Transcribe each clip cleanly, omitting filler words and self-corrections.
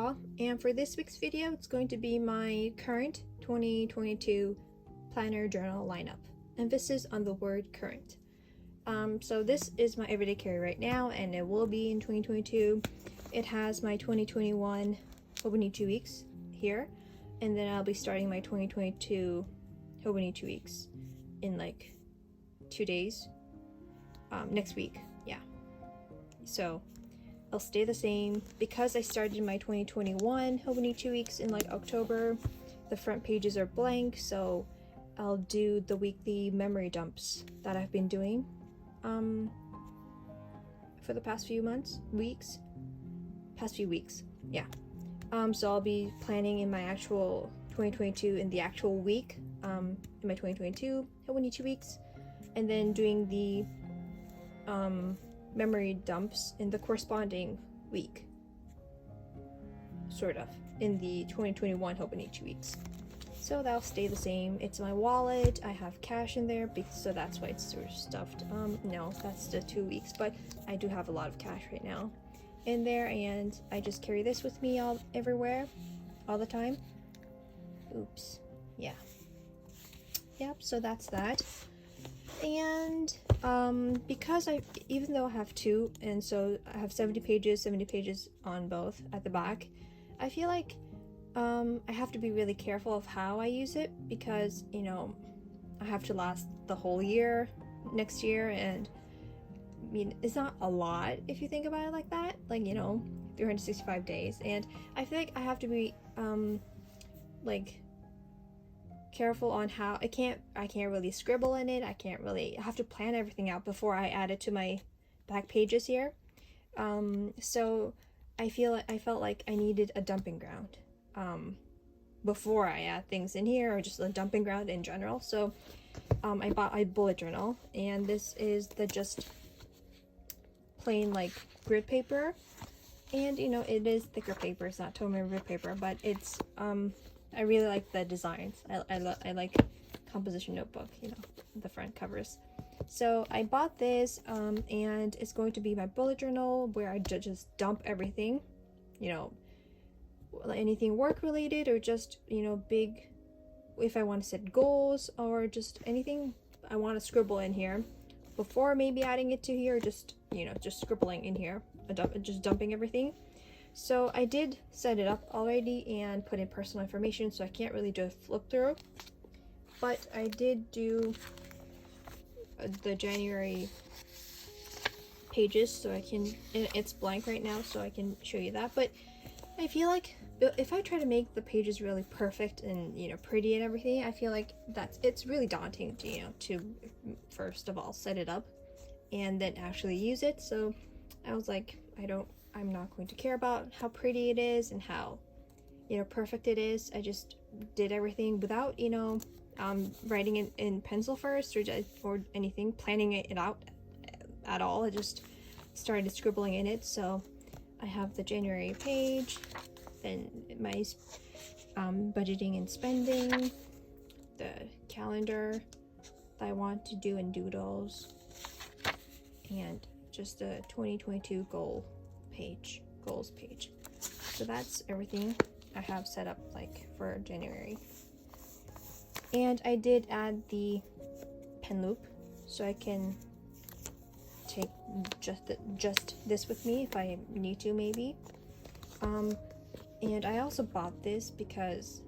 all, and for this week's video it's going to be my current 2022 planner journal lineup. Emphasis on the word current. So this is my everyday carry right now, and it will be in 2022. It has my 2021 Hobonichi weeks here, and then I'll be starting my 2022 Hobonichi weeks in like 2 days, next week. Yeah, so I'll stay the same because I started my 2021 Hobonichi weeks in like October. The front pages are blank, so I'll do the weekly memory dumps that I've been doing for the past few weeks, yeah. So I'll be planning in my actual 2022 in the actual week, in my 2022 Hobonichi weeks, and then doing the memory dumps in the corresponding week, sort of, in the 2021 Hobonichi weeks. So that'll stay the same. It's my wallet. I have cash in there, so that's why it's sort of stuffed. No, that's the 2 weeks, but I do have a lot of cash right now in there, and I just carry this with me everywhere, all the time. Oops. Yeah. Yep, so that's that. And because even though I have two, and so I have 70 pages on both at the back, I feel like I have to be really careful of how I use it, because, you know, I have to last the whole year next year, and I mean, it's not a lot if you think about it like that, like, you know, 365 days, and I feel like I have to be like careful on how I can't really scribble in it. I have to plan everything out before I add it to my back pages here. So I felt like I needed a dumping ground before I add things in here, or just a dumping ground in general. So I bought a bullet journal, and this is the just plain like grid paper, and you know, it is thicker paper. It's not toner grid paper, but it's I really like the designs. I like composition notebook, you know, the front covers. So I bought this, and it's going to be my bullet journal where I just dump everything, you know, anything work related, or just, you know, big, if I want to set goals, or just anything I want to scribble in here before maybe adding it to here, just, you know, just scribbling in here, just dumping everything. So I did set it up already and put in personal information, so I can't really do a flip through, but I did do the January pages, so I can, it's blank right now, so I can show you that. But I feel like if I try to make the pages really perfect and, you know, pretty and everything, I feel like it's really daunting to, you know, to first of all set it up and then actually use it. So I was like, I'm not going to care about how pretty it is and how, you know, perfect it is. I just did everything without, you know, writing it in pencil first, or anything, planning it out at all. I just started scribbling in it. So I have the January page, then my budgeting and spending, the calendar that I want to do in doodles, and just the 2022 goals page. So that's everything I have set up like for January. And I did add the pen loop, so I can take just this with me if I need to, maybe. And I also bought this because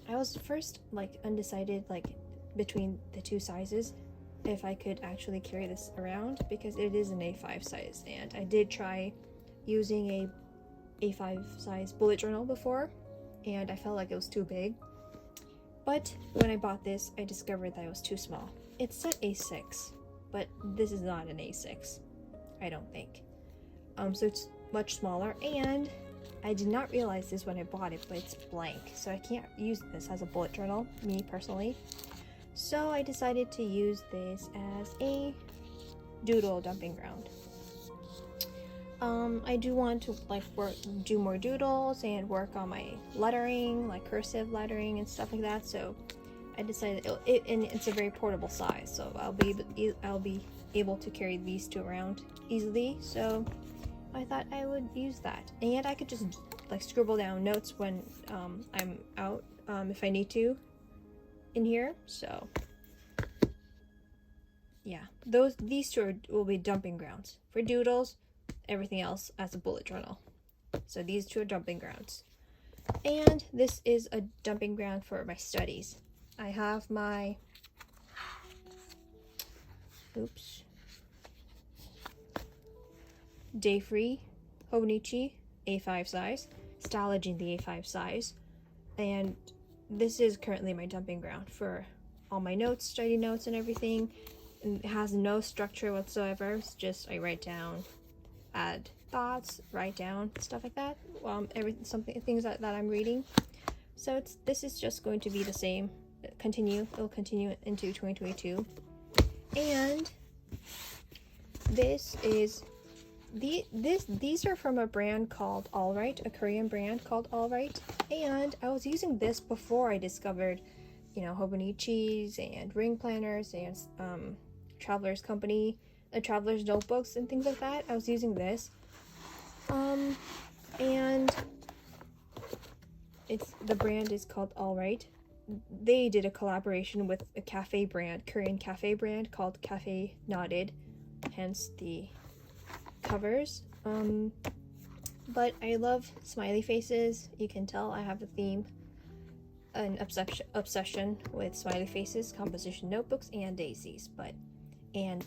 I was first like undecided, like between the two sizes, if I could actually carry this around, because it is an A5 size, and I did try using a A5 size bullet journal before, and I felt like it was too big. But when I bought this, I discovered that it was too small. It said A6, but this is not an A6, I don't think. So it's much smaller, and I did not realize this when I bought it, but it's blank, so I can't use this as a bullet journal, me personally. So I decided to use this as a doodle dumping ground. I do want to like do more doodles and work on my lettering, like cursive lettering and stuff like that. So I decided and it's a very portable size, so I'll be able to carry these two around easily. So I thought I would use that, and I could just like scribble down notes when I'm out, if I need to in here. So yeah, these two will be dumping grounds for doodles, everything else as a bullet journal. So these two are dumping grounds. And this is a dumping ground for my studies. I have my Day Free Hobonichi A5 size, Stylage in the A5 size, and this is currently my dumping ground for all my notes, study notes, and everything. And it has no structure whatsoever. It's just I write down, add thoughts, write down stuff like that. Things that I'm reading. So this is just going to be the same. It'll continue into 2022. And these are from a brand called Alright, a Korean brand called Alright. And I was using this before I discovered, Hobonichis and ring planners and Traveler's Company, Traveler's notebooks and things like that. I was using this. And the brand is called Alright. They did a collaboration with a Korean cafe brand called Cafe Nodded, hence the covers. But I love smiley faces. You can tell I have a theme, an obsession with smiley faces, composition notebooks, and daisies, and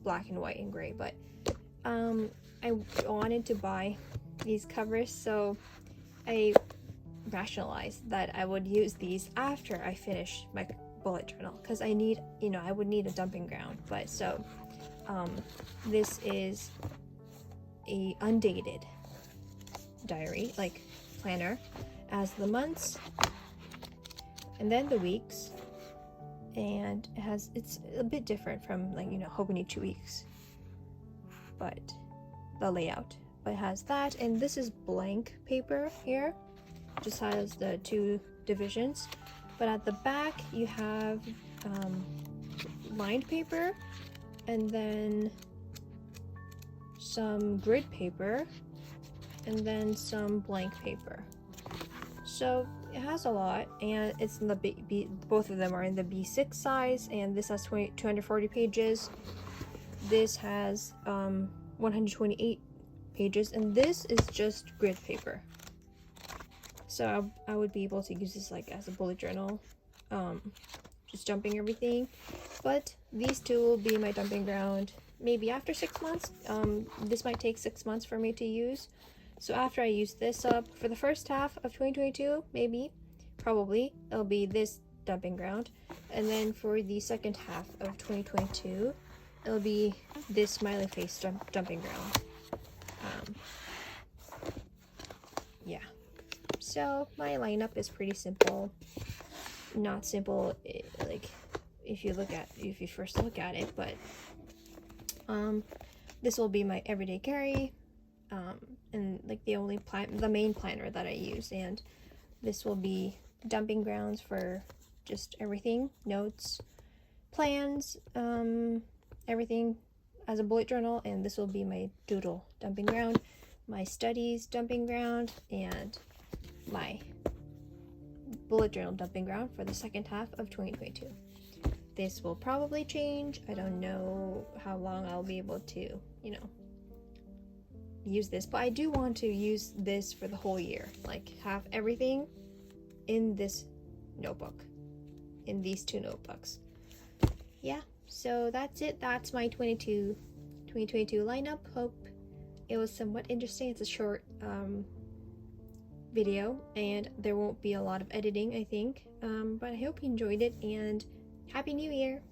black and white and gray. But I wanted to buy these covers, so I rationalized that I would use these after I finish my bullet journal, because I would need a dumping ground. But so this is a undated diary, like planner, as the months and then the weeks, and it's a bit different from Hobonichi weeks, but the layout. But it has that, and this is blank paper here, just has the two divisions. But at the back you have lined paper, and then some grid paper, and then some blank paper. So it has a lot, and it's in the both of them are in the B6 size, and this has 240 pages. This has 128 pages, and this is just grid paper. So I would be able to use this as a bullet journal, just dumping everything. But these two will be my dumping ground maybe after 6 months. This might take 6 months for me to use. So after I use this up for the first half of 2022, probably, it'll be this dumping ground. And then for the second half of 2022, it'll be this smiley face dumping ground. Yeah. So my lineup is pretty simple. Not simple, if you first look at it, but this will be my everyday carry, and the main planner that I use, and this will be dumping grounds for just everything, notes, plans, everything as a bullet journal. And this will be my doodle dumping ground, my studies dumping ground, and my bullet journal dumping ground for the second half of 2022. This will probably change. I don't know how long I'll be able to, use this, but I do want to use this for the whole year, have everything in this notebook, in these two notebooks. Yeah, so that's it. That's my 2022 lineup. Hope it was somewhat interesting. It's a short video, and there won't be a lot of editing, I think, but I hope you enjoyed it, and Happy New Year!